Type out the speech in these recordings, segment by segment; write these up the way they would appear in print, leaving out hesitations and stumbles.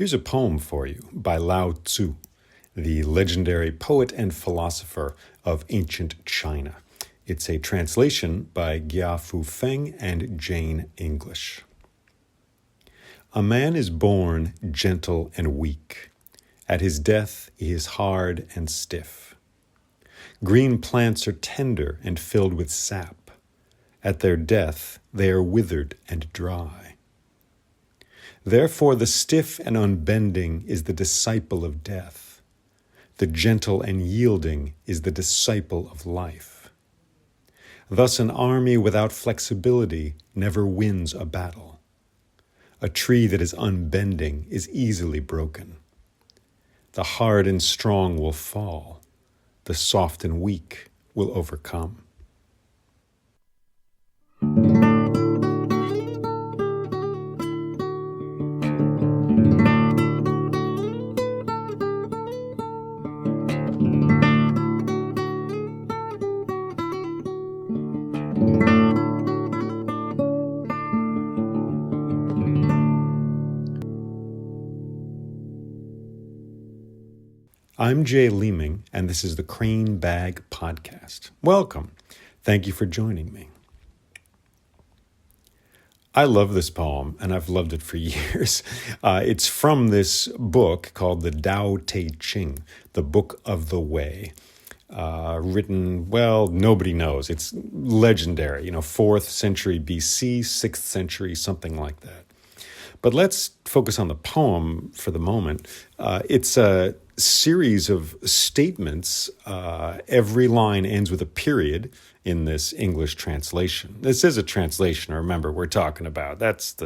Here's a poem for you by Lao-Tzu, the legendary poet and philosopher of ancient China. It's a translation by Gia Fu Feng and Jane English. A man is born gentle and weak. At his death, he is hard and stiff. Green plants are tender and filled with sap. At their death, they are withered and dry. Therefore, the stiff and unbending is the disciple of death. The gentle and yielding is the disciple of life. Thus, an army without flexibility never wins a battle. A tree that is unbending is easily broken. The hard and strong will fall. The soft and weak will overcome. I'm Jay Leeming, and this is the Crane Bag Podcast. Welcome. Thank you for joining me. I love this poem, and I've loved it for years. It's from this book called the Tao Te Ching, the Book of the Way. Written, well, nobody knows. It's legendary, 4th century BC, 6th century, something like that. But let's focus on the poem for the moment. It's a series of statements. Every line ends with a period in this English translation. This is a translation, remember, we're talking about. That's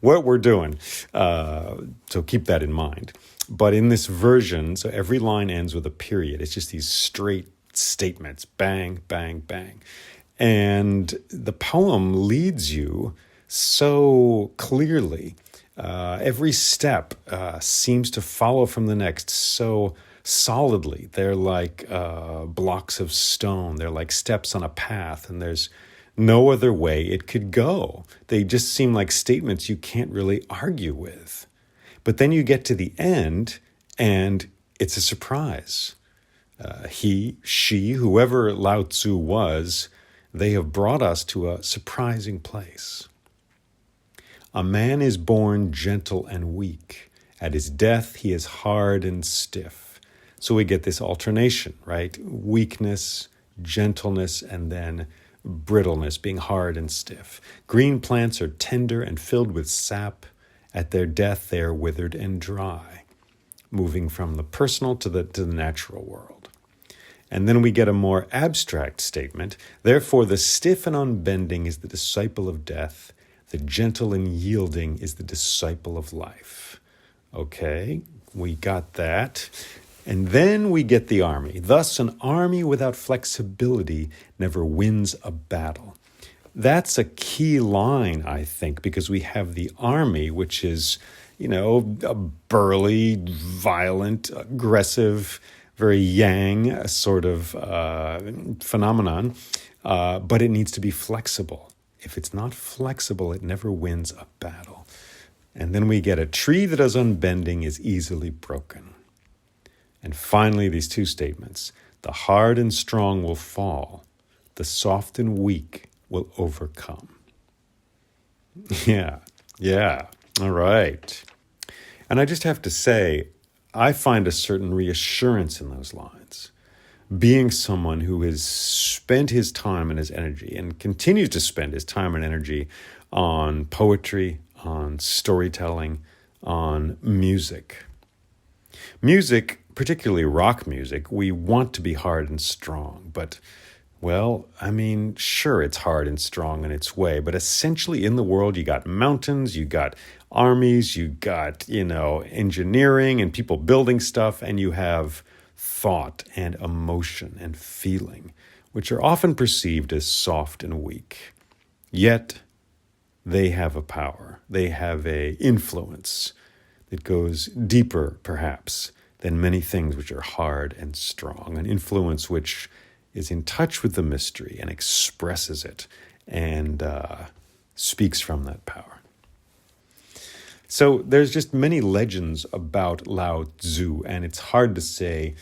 what we're doing. So keep that in mind. But in this version, so every line ends with a period. It's just these straight statements, bang, bang, bang. And the poem leads you so clearly. Every step seems to follow from the next so solidly. They're like blocks of stone. They're like steps on a path, and there's no other way it could go. They just seem like statements you can't really argue with. But then you get to the end, and it's a surprise. He, she, whoever Lao-Tzu was, they have brought us to a surprising place. A man is born gentle and weak. At his death, he is hard and stiff. So we get this alternation, right? Weakness, gentleness, and then brittleness, being hard and stiff. Green plants are tender and filled with sap. At their death, they are withered and dry, moving from the personal to the natural world. And then we get a more abstract statement. Therefore, the stiff and unbending is the disciple of death. The gentle and yielding is the disciple of life. Okay, we got that. And then we get the army. Thus, an army without flexibility never wins a battle. That's a key line, I think, because we have the army, which is, a burly, violent, aggressive, very yang sort of phenomenon, but it needs to be flexible. If it's not flexible, it never wins a battle. And then we get a tree that is unbending is easily broken. And finally, these two statements. The hard and strong will fall. The soft and weak will overcome. Yeah. All right. And I just have to say, I find a certain reassurance in those lines. Being someone who has spent his time and his energy and continues to spend his time and energy on poetry, on storytelling, on music. Music, particularly rock music, we want to be hard and strong, but, sure, it's hard and strong in its way, but essentially in the world, you got mountains, you got armies, you got, engineering and people building stuff, and you have thought and emotion and feeling, which are often perceived as soft and weak. Yet, they have a power. They have a influence that goes deeper, perhaps, than many things which are hard and strong. An influence which is in touch with the mystery and expresses it and speaks from that power. So there's just many legends about Lao-Tzu, and it's hard to say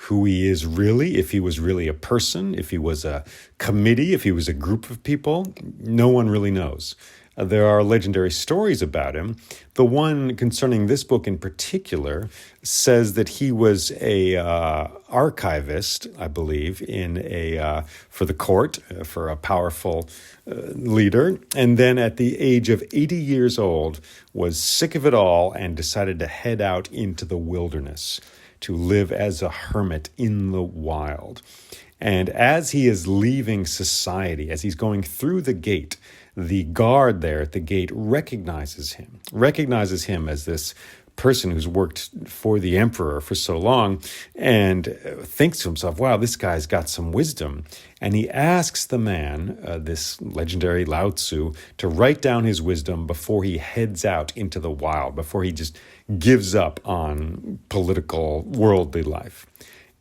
who he is really, if he was really a person, if he was a committee, if he was a group of people. No one really knows. There are legendary stories about him. The one concerning this book in particular says that he was a archivist, I believe, for the court, for a powerful leader, and then at the age of 80 years old was sick of it all and decided to head out into the wilderness to live as a hermit in the wild. And as he is leaving society, as he's going through the gate, the guard there at the gate recognizes him as this person who's worked for the emperor for so long, and thinks to himself, wow, this guy's got some wisdom. And he asks the man, this legendary Lao Tzu, to write down his wisdom before he heads out into the wild, before he just gives up on political, worldly life.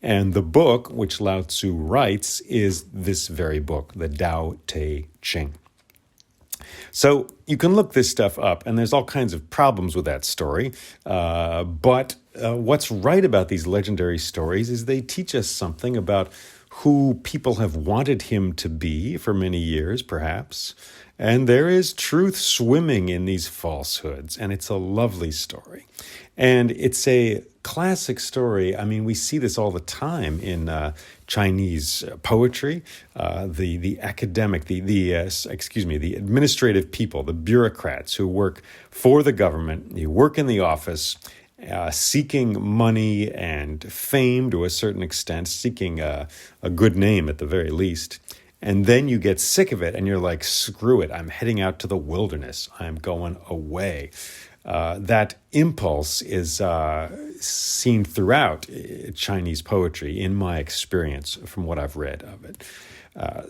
And the book which Lao Tzu writes is this very book, the Tao Te Ching. So you can look this stuff up, and there's all kinds of problems with that story. But what's right about these legendary stories is they teach us something about who people have wanted him to be for many years, perhaps. And there is truth swimming in these falsehoods, and it's a lovely story. And it's a classic story. I mean, we see this all the time in Chinese poetry. The academic, the administrative people, the bureaucrats who work for the government, you work in the office, seeking money and fame to a certain extent, seeking a good name at the very least. And then you get sick of it and you're like, screw it, I'm heading out to the wilderness. I'm going away. That impulse is seen throughout Chinese poetry, in my experience, from what I've read of it.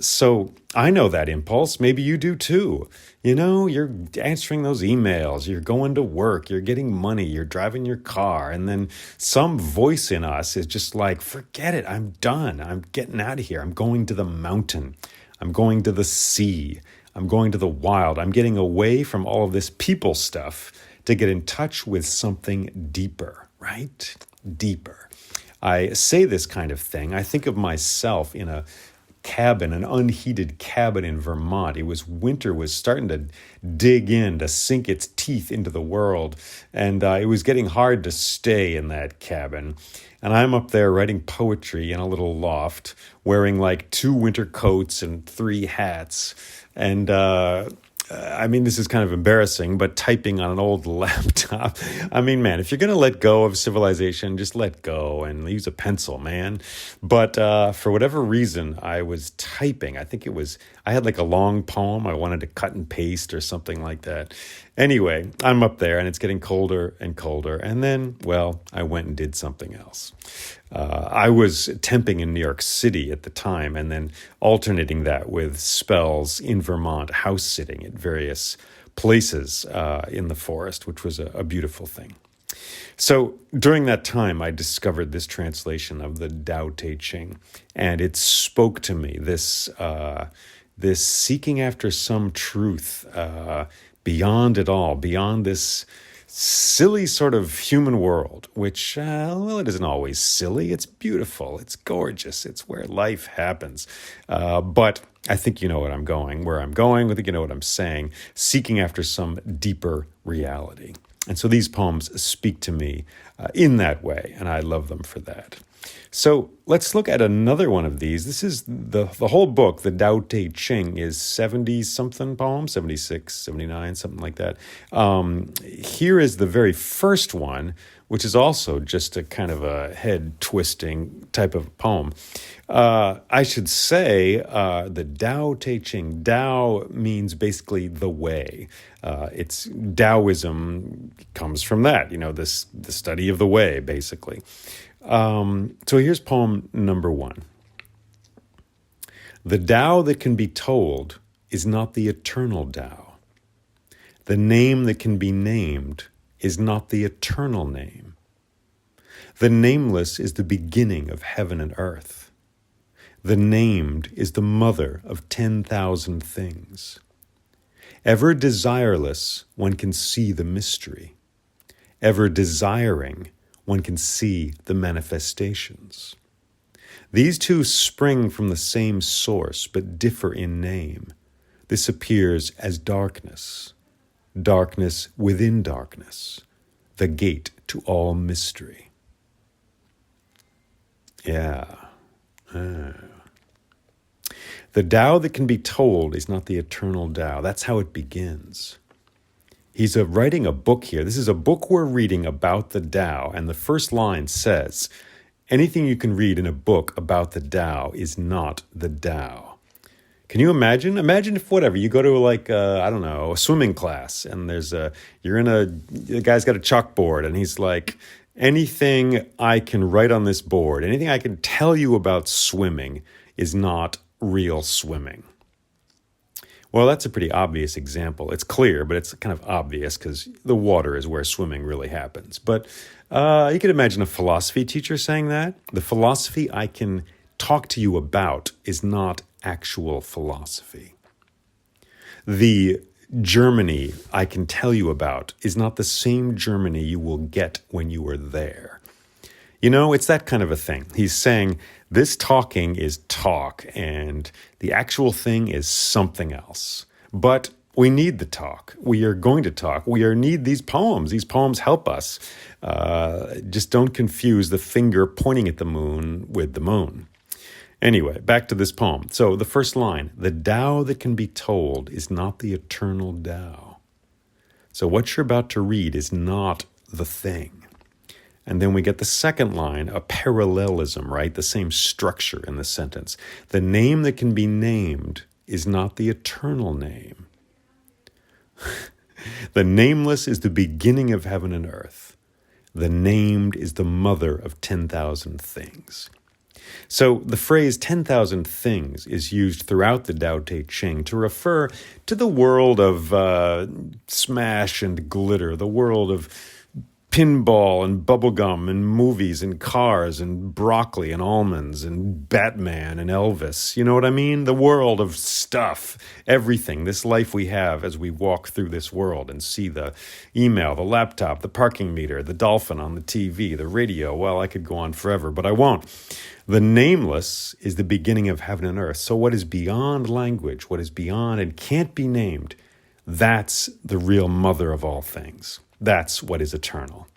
So I know that impulse. Maybe you do too. You know, you're answering those emails, you're going to work, you're getting money, you're driving your car, and then some voice in us is just like, forget it, I'm done. I'm getting out of here. I'm going to the mountain. I'm going to the sea. I'm going to the wild. I'm getting away from all of this people stuff to get in touch with something deeper, right? Deeper. I say this kind of thing. I think of myself in a cabin, an unheated cabin in Vermont. Winter was starting to dig in, to sink its teeth into the world. And it was getting hard to stay in that cabin. And I'm up there writing poetry in a little loft, wearing like 2 winter coats and 3 hats. And I mean, this is kind of embarrassing, but typing on an old laptop. I mean, man, if you're going to let go of civilization, just let go and use a pencil, man. But for whatever reason, I was typing. I had like a long poem I wanted to cut and paste or something like that. Anyway, I'm up there and it's getting colder and colder. And then, well, I went and did something else. I was temping in New York City at the time, and then alternating that with spells in Vermont, house sitting at various places in the forest, which was a beautiful thing. So during that time, I discovered this translation of the Tao Te Ching, and it spoke to me, this seeking after some truth beyond it all, beyond this silly sort of human world, which, well, it isn't always silly. It's beautiful. It's gorgeous. It's where life happens. But I think you know where I'm going. I think you know what I'm saying. Seeking after some deeper reality. And so these poems speak to me in that way, and I love them for that. So let's look at another one of these. This is the whole book, the Tao Te Ching, is 70-something poems, 76, 79, something like that. Here is the very first one, which is also just a kind of a head-twisting type of poem. I should say the Tao Te Ching. Tao means basically the way. It's Taoism comes from that, the study of the way, basically. So here's poem number 1. The Tao that can be told is not the eternal Tao. The name that can be named is not the eternal name. The nameless is the beginning of heaven and earth. The named is the mother of 10,000 things. Ever desireless, one can see the mystery. Ever desiring, one can see the manifestations. These two spring from the same source, but differ in name. This appears as darkness, darkness within darkness, the gate to all mystery. Yeah. The Tao that can be told is not the eternal Tao. That's how it begins. He's writing a book here. This is a book we're reading about the Tao, and the first line says, anything you can read in a book about the Tao is not the Tao. Can you imagine? Imagine if you go to a swimming class, and the guy's got a chalkboard, and he's like, anything I can write on this board, anything I can tell you about swimming is not real swimming. Well, that's a pretty obvious example. It's clear, but it's kind of obvious because the water is where swimming really happens. But you could imagine a philosophy teacher saying that. The philosophy I can talk to you about is not actual philosophy. The Germany I can tell you about is not the same Germany you will get when you are there. It's that kind of a thing. He's saying this talking is talk, and the actual thing is something else. But we need the talk. We are going to talk. We need these poems. These poems help us. Just don't confuse the finger pointing at the moon with the moon. Anyway, back to this poem. So the first line, the Tao that can be told is not the eternal Tao. So what you're about to read is not the thing. And then we get the second line, a parallelism, right? The same structure in the sentence. The name that can be named is not the eternal name. The nameless is the beginning of heaven and earth. The named is the mother of 10,000 things. So the phrase 10,000 things is used throughout the Tao Te Ching to refer to the world of smash and glitter, the world of pinball and bubblegum and movies and cars and broccoli and almonds and Batman and Elvis. You know what I mean? The world of stuff, everything, this life we have as we walk through this world and see the email, the laptop, the parking meter, the dolphin on the TV, the radio. Well, I could go on forever, but I won't. The nameless is the beginning of heaven and earth. So what is beyond language, what is beyond and can't be named, that's the real mother of all things. That's what is eternal.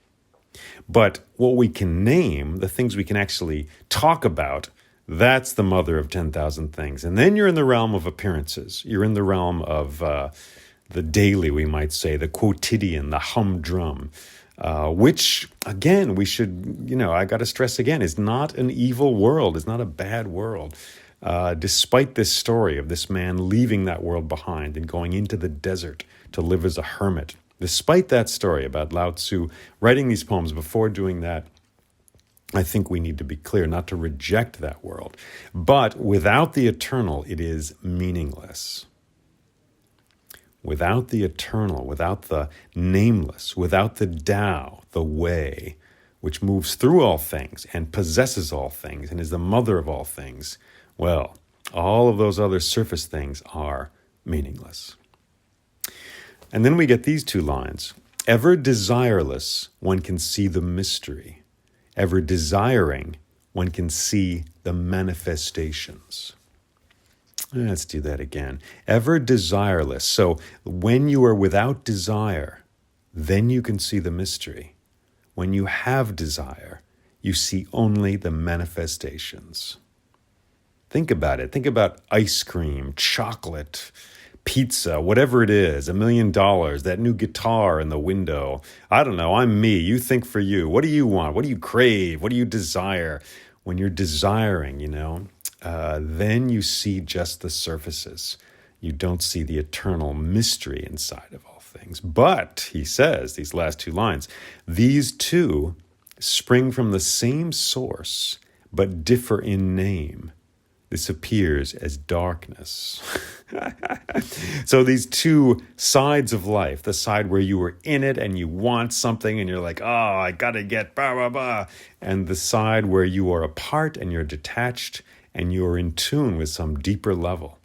But what we can name, the things we can actually talk about, that's the mother of 10,000 things. And then you're in the realm of appearances. You're in the realm of the daily, we might say, the quotidian, the humdrum, which, again, we should, I got to stress again, is not an evil world. It's not a bad world. Despite this story of this man leaving that world behind and going into the desert to live as a hermit, despite that story about Lao-Tzu writing these poems before doing that, I think we need to be clear not to reject that world. But without the eternal, it is meaningless. Without the eternal, without the nameless, without the Tao, the way, which moves through all things and possesses all things and is the mother of all things, well, all of those other surface things are meaningless. And then we get these two lines. Ever desireless, one can see the mystery. Ever desiring, one can see the manifestations. Let's do that again. Ever desireless. So when you are without desire, then you can see the mystery. When you have desire, you see only the manifestations. Think about it. Think about ice cream, chocolate, pizza, whatever it is, $1 million, that new guitar in the window. I don't know, I'm me, you think for you. What do you want? What do you crave? What do you desire? When you're desiring, then you see just the surfaces. You don't see the eternal mystery inside of all things. But, he says, these last two lines, these two spring from the same source, but differ in name. This appears as darkness. So these two sides of life, the side where you were in it and you want something and you're like, I gotta get blah, blah, blah. And the side where you are apart and you're detached and you're in tune with some deeper level.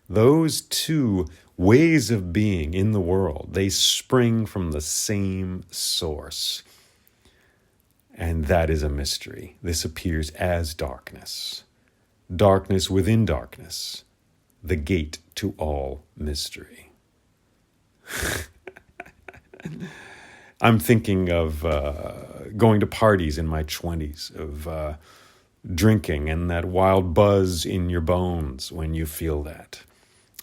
Those two ways of being in the world, they spring from the same source. And that is a mystery. This appears as darkness. Darkness within darkness, the gate to all mystery. I'm thinking of going to parties in my 20s, of drinking and that wild buzz in your bones when you feel that,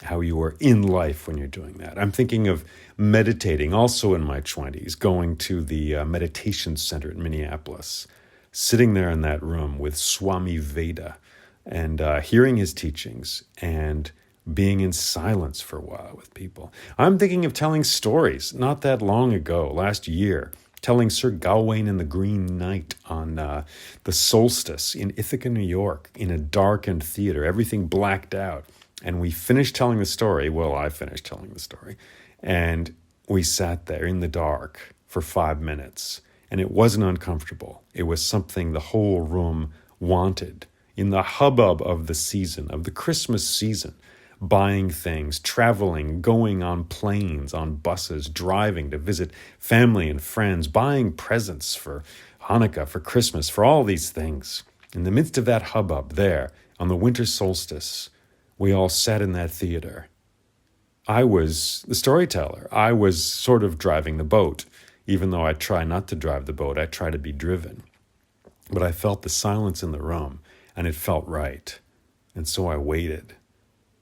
how you are in life when you're doing that. I'm thinking of meditating also in my 20s, going to the meditation center in Minneapolis, sitting there in that room with Swami Veda and hearing his teachings and being in silence for a while with people. I'm thinking of telling stories not that long ago, last year, telling Sir Gawain and the Green Knight on the solstice in Ithaca, New York, in a darkened theater, everything blacked out. And we finished telling the story. Well, I finished telling the story. And we sat there in the dark for 5 minutes. And it wasn't uncomfortable. It was something the whole room wanted. In the hubbub of the season, of the Christmas season, buying things, traveling, going on planes, on buses, driving to visit family and friends, buying presents for Hanukkah, for Christmas, for all these things. In the midst of that hubbub there, on the winter solstice, we all sat in that theater. I was the storyteller. I was sort of driving the boat. Even though I try not to drive the boat, I try to be driven. But I felt the silence in the room, and it felt right. And so I waited.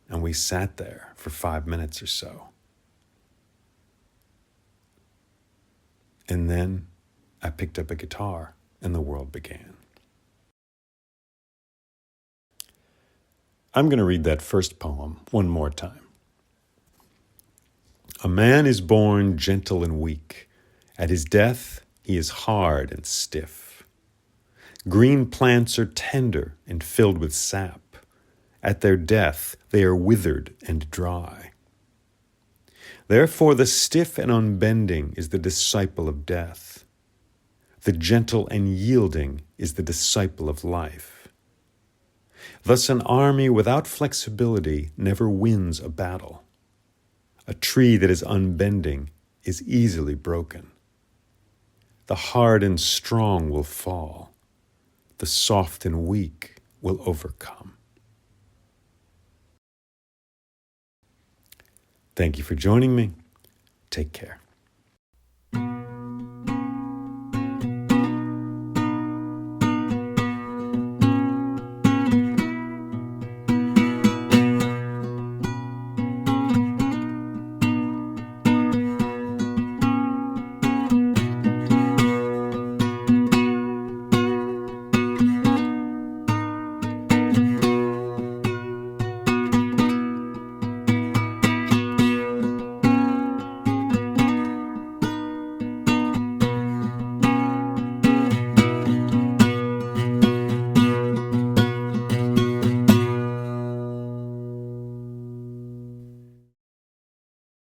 And we sat there for 5 minutes or so. And then I picked up a guitar and the world began. I'm going to read that first poem one more time. A man is born gentle and weak. At his death, he is hard and stiff. Green plants are tender and filled with sap. At their death, they are withered and dry. Therefore, the stiff and unbending is the disciple of death. The gentle and yielding is the disciple of life. Thus, an army without flexibility never wins a battle. A tree that is unbending is easily broken. The hard and strong will fall. The soft and weak will overcome. Thank you for joining me. Take care.